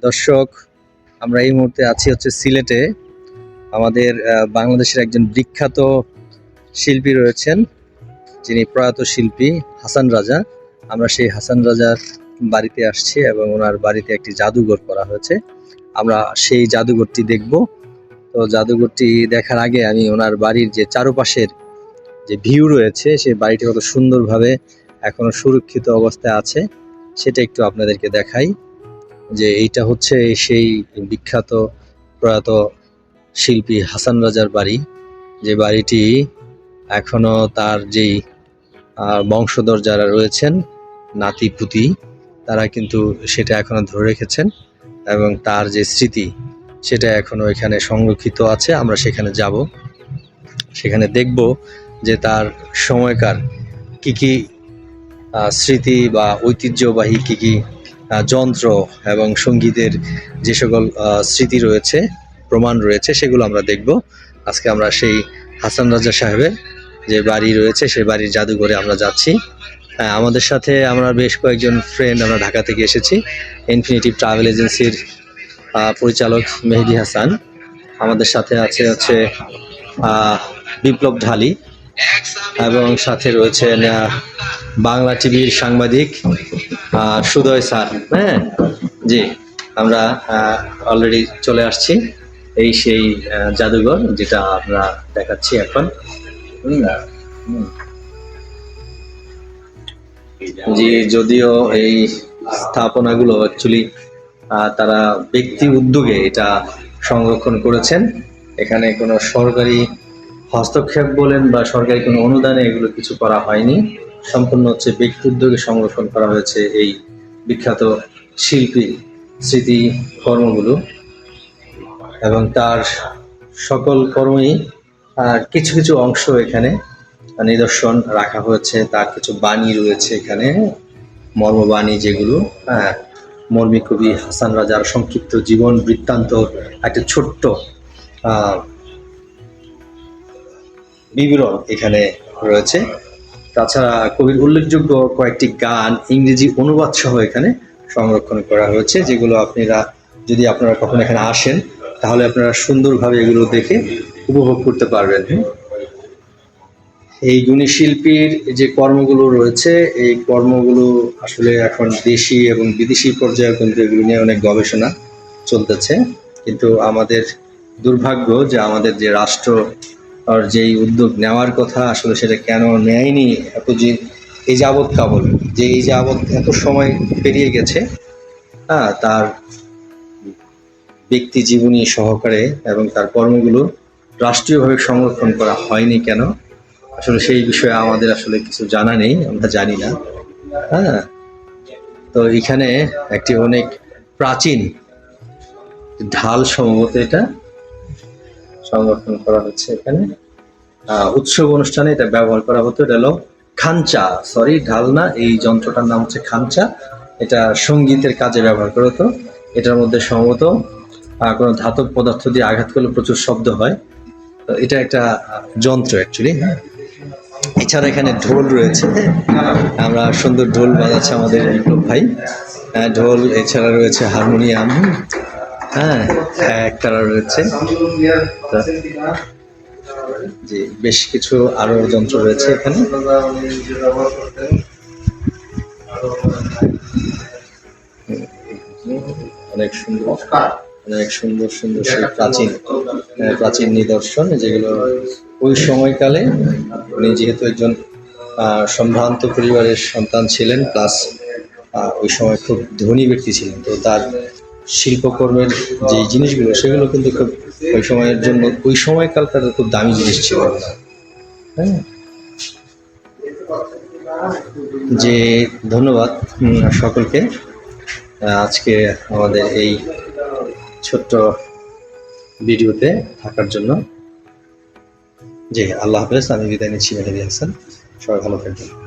দর্শক, আমরা এই মুহূর্তে আছি সিলেটে। আমাদের বাংলাদেশের একজন বিখ্যাত শিল্পী রয়েছেন, যিনি প্রয়াত শিল্পী হাসান রাজা। আমরা সেই হাসান রাজার বাড়িতে আসছি এবং ওনার বাড়িতে একটি জাদুঘর করা হয়েছে। আমরা সেই জাদুঘরটি দেখব। তো জাদুঘরটি দেখার আগে আমি ওনার বাড়ির যে চারপাশের যে ভিউ রয়েছে, সেই বাড়িটি কত সুন্দরভাবে এখনো সুরক্ষিত অবস্থায় আছে সেটা একটু আপনাদেরকে দেখাই। যে এইটা হচ্ছে সেই বিখ্যাত প্রয়াত শিল্পী হাসান রাজার বাড়ি, যে বাড়িটি এখনো তার যেই বংশধর যারা রয়েছেন, নাতি পুতি, তারা কিন্তু সেটা এখনো ধরে রেখেছেন এবং তার যে স্মৃতি সেটা এখনো এখানে সংরক্ষিত আছে। আমরা সেখানে যাব, সেখানে দেখব যে তার সময়কার কি কি স্মৃতি বা ঐতিহ্যবাহী কি কি যন্ত্র এবং সঙ্গীতের যে সকল স্মৃতি রয়েছে, প্রমাণ রয়েছে, সেগুলো আমরা দেখব। আজকে আমরা সেই হাসান রাজা সাহেবের যে বাড়ি রয়েছে সেই বাড়ির জাদুঘরে আমরা যাচ্ছি। আমাদের সাথে আমরা বেশ কয়েকজন ফ্রেন্ড, আমরা ঢাকা থেকে এসেছি। ইনফিনিটিভ ট্রাভেল এজেন্সির পরিচালক মেহেদি হাসান, আমাদের সাথে হচ্ছে বিপ্লব ঢালি, এবং সাথে রয়েছেন বাংলা টিভির সাংবাদিক সুদয় স্যার। হ্যাঁ জি, আমরা অলরেডি চলে আসছি এই সেই জাদুঘর, যেটা আমরা দেখাচ্ছি এখন। জি, যদিও এই স্থাপনাগুলো অ্যাকচুয়ালি তারা ব্যক্তি উদ্যোগে এটা সংরক্ষণ করেছেন। এখানে কোনো সরকারি হস্তক্ষেপ বলেন বা সরকারি কোনো অনুদানে এগুলো কিছু করা হয়নি। সম্পূর্ণ হচ্ছে ব্যক্তি উদ্যোগে সংরক্ষণ করা হয়েছে এই বিখ্যাত শিল্পী স্মৃতি কর্মগুলো, এবং তার সকল কর্মই কিছু কিছু অংশ এখানে নিদর্শন রাখা হয়েছে। তার কিছু বাণী রয়েছে এখানে, মর্মবাণী, যেগুলো মর্মী কবি হাসান রাজার সংক্ষিপ্ত জীবন বৃত্তান্ত একটা ছোট্ট বিবরণ এখানে রয়েছে। তাছাড়া কবির উল্লেখযোগ্য কয়েকটি গান ইংরেজি অনুবাদ সহ এখানে সংরক্ষণ করা হয়েছে, যেগুলো আপনারা কখনো এখানে আসেন তাহলে আপনারা সুন্দরভাবে এগুলো দেখে উপভোগ করতে পারবেন। এই গুণী শিল্পীর যে কর্মগুলো রয়েছে, এই কর্মগুলো আসলে এখন দেশি এবং বিদেশি পর্যায়ে কিন্তু এগুলো নিয়ে অনেক গবেষণা চলতেছে। কিন্তু আমাদের দুর্ভাগ্য যে আমাদের যে রাষ্ট্র আর যেই উদ্যোগ নেওয়ার কথা, আসলে সেটা কেন নেয়নি এই যাবৎ এত সময় পেরিয়ে গেছে, তার ব্যক্তি জীবনী সহকারে এবং তার কর্মগুলো রাষ্ট্রীয়ভাবে সংরক্ষণ করা হয়নি কেন, আসলে সেই বিষয়ে আমাদের আসলে কিছু জানা নেই, আমরা জানি না। তো এখানে একটি অনেক প্রাচীন ঢাল সম্ভবত এটা সংরক্ষণ করা হচ্ছে। এখানে উৎসব অনুষ্ঠানে এটা ব্যবহার করা হতো। এটা হলো খাঞ্চা, ঢাল না, এই যন্ত্রটার নাম হচ্ছে খাঞ্চা। এটা সঙ্গীতের কাজে ব্যবহার করা হতো। এটার মধ্যে সম্ভবত কোনো ধাতব পদার্থ দিয়ে আঘাত করলে প্রচুর শব্দ হয়। তো এটা একটা যন্ত্র অ্যাকচুয়ালি। এছাড়া এখানে ঢোল রয়েছে, আমরা সুন্দর ঢোল বাজাচ্ছে আমাদের বিপ্লব ভাই। ঢোল, এছাড়া রয়েছে হারমোনিয়াম, একতারা রয়েছে, জি, বেশ কিছু আরো যন্ত্র রয়েছে এখানে। অনেক সুন্দর সেই প্রাচীন নিদর্শন, যেগুলো ওই সময়কালে উনি যেহেতু একজন সম্ভ্রান্ত পরিবারের সন্তান ছিলেন, প্লাস ওই সময় খুব ধনী ব্যক্তি ছিলেন, তো তার শিল্পকর্মের যে জিনিসগুলো সেগুলো কিন্তু খুব ওই সময়ের জন্য, ওই সময়কালকার খুব দামি জিনিস ছিল। যে ধন্যবাদ সকলকে আজকে আমাদের এই ছোট্ট ভিডিওতে থাকার জন্য। জি, আল্লাহ হাফেজ। আমি বিদায় নিচ্ছি, মেহেদি হাসান। সবাই ভালো থাকবেন।